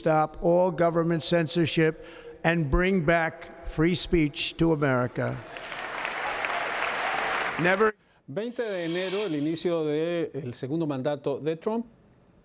stop all government censorship and bring back free speech to America. Never. 20 de enero, el inicio del segundo mandato de Trump,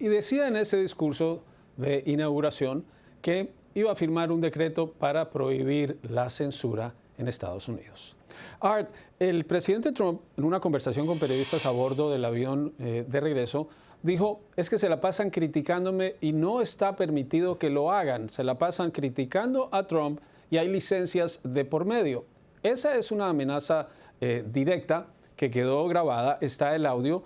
y decía en ese discurso de inauguración que iba a firmar un decreto para prohibir la censura en Estados Unidos. Art, el presidente Trump, en una conversación con periodistas a bordo del avión de regreso, dijo, es que se la pasan criticándome y no está permitido que lo hagan. Se la pasan criticando a Trump y hay licencias de por medio. Esa es una amenaza directa que quedó grabada, está el audio.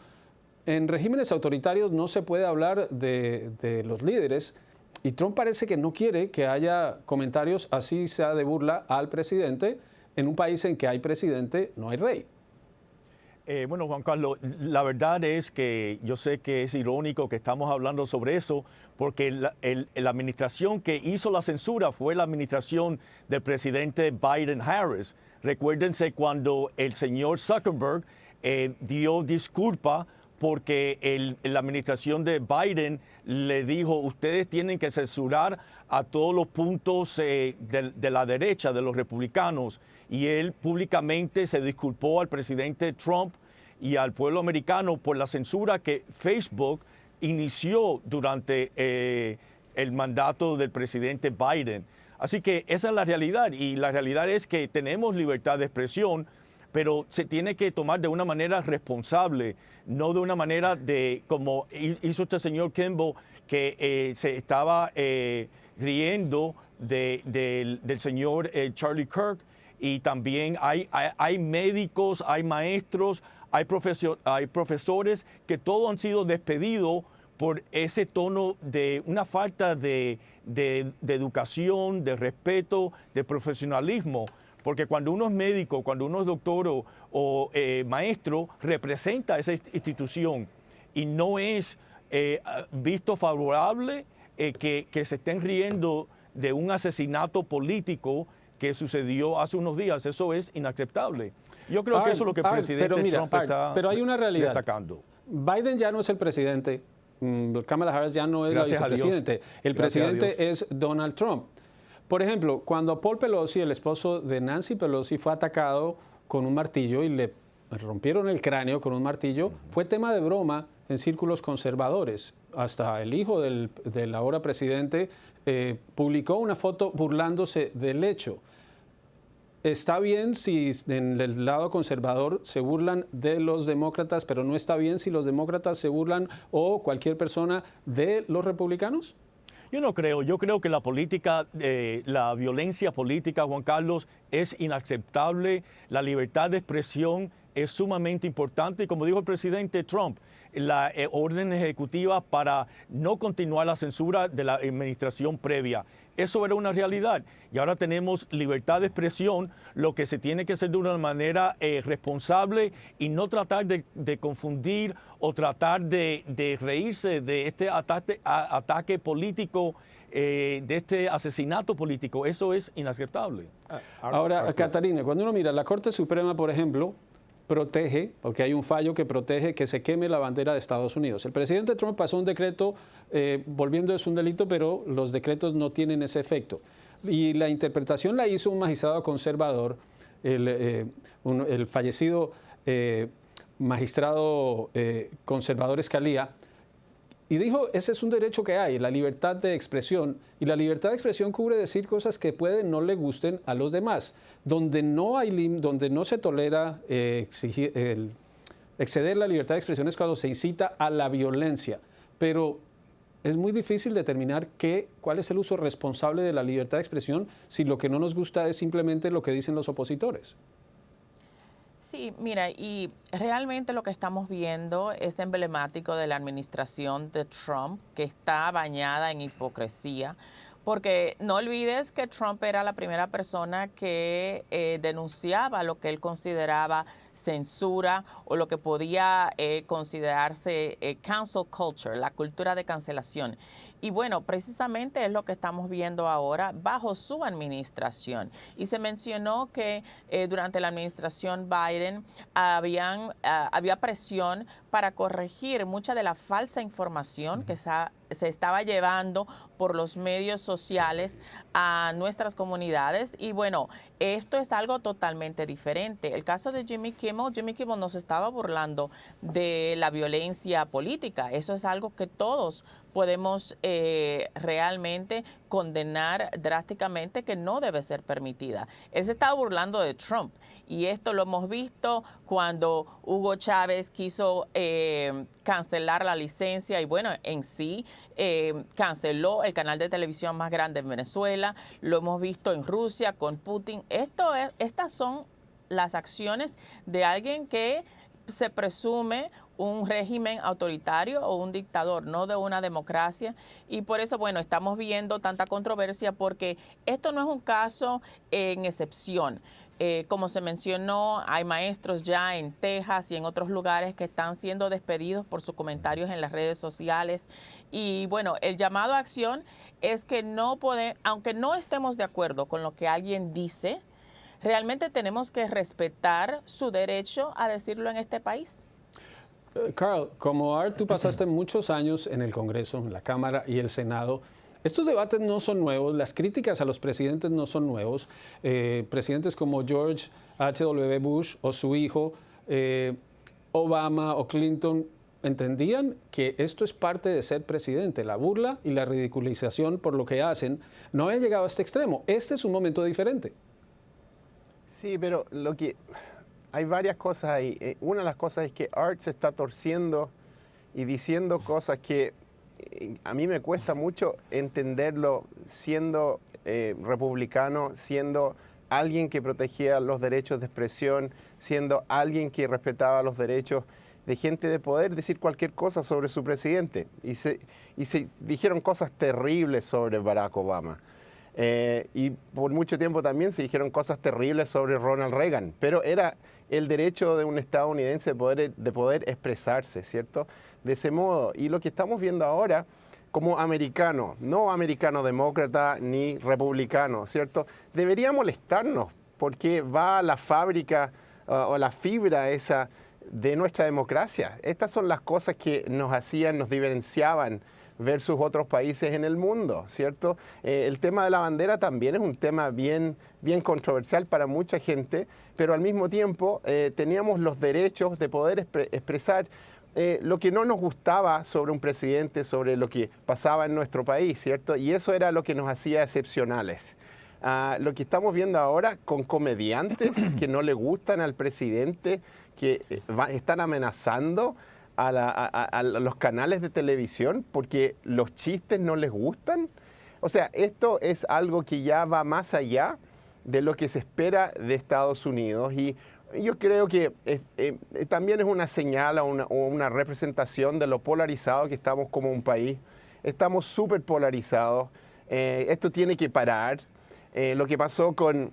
En regímenes autoritarios no se puede hablar de los líderes y Trump parece que no quiere que haya comentarios así sea de burla al presidente. En un país en que hay presidente, no hay rey. Bueno, Juan Carlos, la verdad es que yo sé que es irónico que estamos hablando sobre eso, porque la administración que hizo la censura fue la administración del presidente Biden-Harris. Recuérdense cuando el señor Zuckerberg dio disculpa porque la administración de Biden le dijo, ustedes tienen que censurar a todos los puntos de la derecha, de los republicanos. Y él públicamente se disculpó al presidente Trump y al pueblo americano por la censura que Facebook inició durante el mandato del presidente Biden. Así que esa es la realidad, y la realidad es que tenemos libertad de expresión, pero se tiene que tomar de una manera responsable, no de una manera como hizo este señor Kimball, que se estaba riendo del señor Charlie Kirk. Y también hay médicos, hay maestros, hay profesores que todos han sido despedidos por ese tono de una falta de educación, de respeto, de profesionalismo. Porque cuando uno es médico, cuando uno es doctor o maestro, representa esa institución y no es visto favorable que se estén riendo de un asesinato político que sucedió hace unos días. Eso es inaceptable. Yo creo que eso es lo que el presidente Trump está pero hay una realidad. destacando. Biden ya no es el presidente, Kamala Harris ya no es la vicepresidente. El presidente es Donald Trump. Por ejemplo, cuando Paul Pelosi, el esposo de Nancy Pelosi, fue atacado con un martillo y le rompieron el cráneo con un martillo, fue tema de broma en círculos conservadores. Hasta el hijo del ahora presidente publicó una foto burlándose del hecho. Está bien si en el lado conservador se burlan de los demócratas, pero no está bien si los demócratas se burlan o cualquier persona de los republicanos. Yo no creo. Yo creo que la política, la violencia política, Juan Carlos, es inaceptable. La libertad de expresión es sumamente importante. Y como dijo el presidente Trump, la orden ejecutiva para no continuar la censura de la administración previa. Eso era una realidad. Y ahora tenemos libertad de expresión, lo que se tiene que hacer de una manera responsable y no tratar de confundir o tratar de reírse de este ataque político, de este asesinato político. Eso es inaceptable. Ahora, Catarina, cuando uno mira la Corte Suprema, por ejemplo, protege, porque hay un fallo que protege que se queme la bandera de Estados Unidos. El presidente Trump pasó un decreto volviendo eso un delito, pero los decretos no tienen ese efecto. Y la interpretación la hizo un magistrado conservador, el fallecido magistrado conservador Scalia, y dijo, ese es un derecho que hay, la libertad de expresión, y la libertad de expresión cubre decir cosas que pueden no le gusten a los demás. Donde no se tolera exceder la libertad de expresión es cuando se incita a la violencia, pero es muy difícil determinar cuál es el uso responsable de la libertad de expresión si lo que no nos gusta es simplemente lo que dicen los opositores. Sí, mira, y realmente lo que estamos viendo es emblemático de la administración de Trump, que está bañada en hipocresía, porque no olvides que Trump era la primera persona que denunciaba lo que él consideraba censura o lo que podía considerarse cancel culture, la cultura de cancelación. Y bueno, precisamente es lo que estamos viendo ahora bajo su administración. Y se mencionó que durante la administración Biden había presión para corregir mucha de la falsa información que se estaba llevando por los medios sociales a nuestras comunidades. Y bueno, esto es algo totalmente diferente. El caso de Jimmy Kimmel no se estaba burlando de la violencia política. Eso es algo que todos podemos realmente condenar drásticamente, que no debe ser permitida. Él se estaba burlando de Trump y esto lo hemos visto cuando Hugo Chávez quiso cancelar la licencia y bueno, en sí canceló el canal de televisión más grande en Venezuela. Lo hemos visto en Rusia con Putin. Estas son las acciones de alguien que se presume un régimen autoritario o un dictador, no de una democracia. Y por eso, bueno, estamos viendo tanta controversia porque esto no es un caso en excepción. Como se mencionó, hay maestros ya en Texas y en otros lugares que están siendo despedidos por sus comentarios en las redes sociales. Y bueno, el llamado a acción es que aunque no estemos de acuerdo con lo que alguien dice, realmente tenemos que respetar su derecho a decirlo en este país. Carl, como Art, tú pasaste muchos años en el Congreso, en la Cámara y el Senado. Estos debates no son nuevos, las críticas a los presidentes no son nuevos. Presidentes como George H.W. Bush o su hijo, Obama o Clinton, entendían que esto es parte de ser presidente. La burla y la ridiculización por lo que hacen no habían llegado a este extremo. Este es un momento diferente. Sí, pero hay varias cosas ahí. Una de las cosas es que Art se está torciendo y diciendo cosas que a mí me cuesta mucho entenderlo siendo republicano, siendo alguien que protegía los derechos de expresión, siendo alguien que respetaba los derechos de gente de poder decir cualquier cosa sobre su presidente. Y se dijeron cosas terribles sobre Barack Obama. Y por mucho tiempo también se dijeron cosas terribles sobre Ronald Reagan, pero era el derecho de un estadounidense de poder expresarse, ¿cierto? De ese modo. Y lo que estamos viendo ahora, como americano, no americano demócrata ni republicano, ¿cierto? Debería molestarnos porque va a la fábrica o la fibra esa de nuestra democracia. Estas son las cosas que nos diferenciaban versus otros países en el mundo, ¿cierto? El tema de la bandera también es un tema bien controversial para mucha gente, pero al mismo tiempo teníamos los derechos de poder expresar lo que no nos gustaba sobre un presidente, sobre lo que pasaba en nuestro país, ¿cierto? Y eso era lo que nos hacía excepcionales. Lo que estamos viendo ahora con comediantes que no le gustan al presidente, que están amenazando a los canales de televisión porque los chistes no les gustan. O sea, esto es algo que ya va más allá de lo que se espera de Estados Unidos y yo creo que también es una señal o una representación de lo polarizado que estamos como un país. Estamos súper polarizados. Esto tiene que parar. Lo que pasó con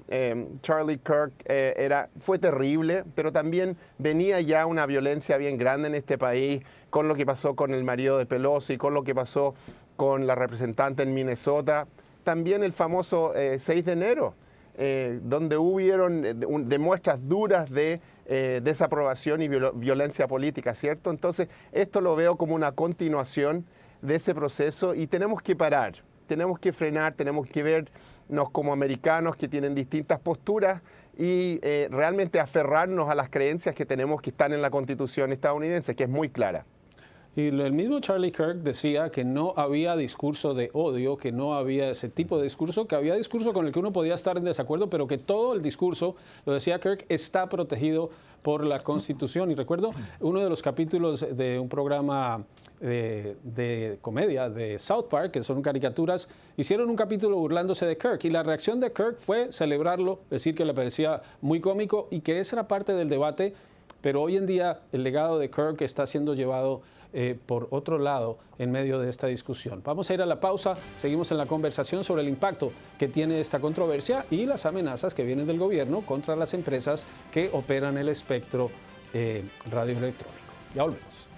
Charlie Kirk fue terrible, pero también venía ya una violencia bien grande en este país, con lo que pasó con el marido de Pelosi, con lo que pasó con la representante en Minnesota. También el famoso 6 de enero, donde hubieron demuestras duras de desaprobación y violencia política, ¿cierto? Entonces, esto lo veo como una continuación de ese proceso y tenemos que parar. Tenemos que frenar, tenemos que vernos como americanos que tienen distintas posturas y realmente aferrarnos a las creencias que tenemos que están en la Constitución estadounidense, que es muy clara. Y el mismo Charlie Kirk decía que no había discurso de odio, que no había ese tipo de discurso, que había discurso con el que uno podía estar en desacuerdo, pero que todo el discurso, lo decía Kirk, está protegido por la Constitución. Y recuerdo uno de los capítulos de un programa de comedia de South Park, que son caricaturas, hicieron un capítulo burlándose de Kirk y la reacción de Kirk fue celebrarlo, decir que le parecía muy cómico y que esa era parte del debate, pero hoy en día el legado de Kirk está siendo llevado por otro lado en medio de esta discusión. Vamos a ir a la pausa, seguimos en la conversación sobre el impacto que tiene esta controversia y las amenazas que vienen del gobierno contra las empresas que operan el espectro radioelectrónico. Ya volvemos.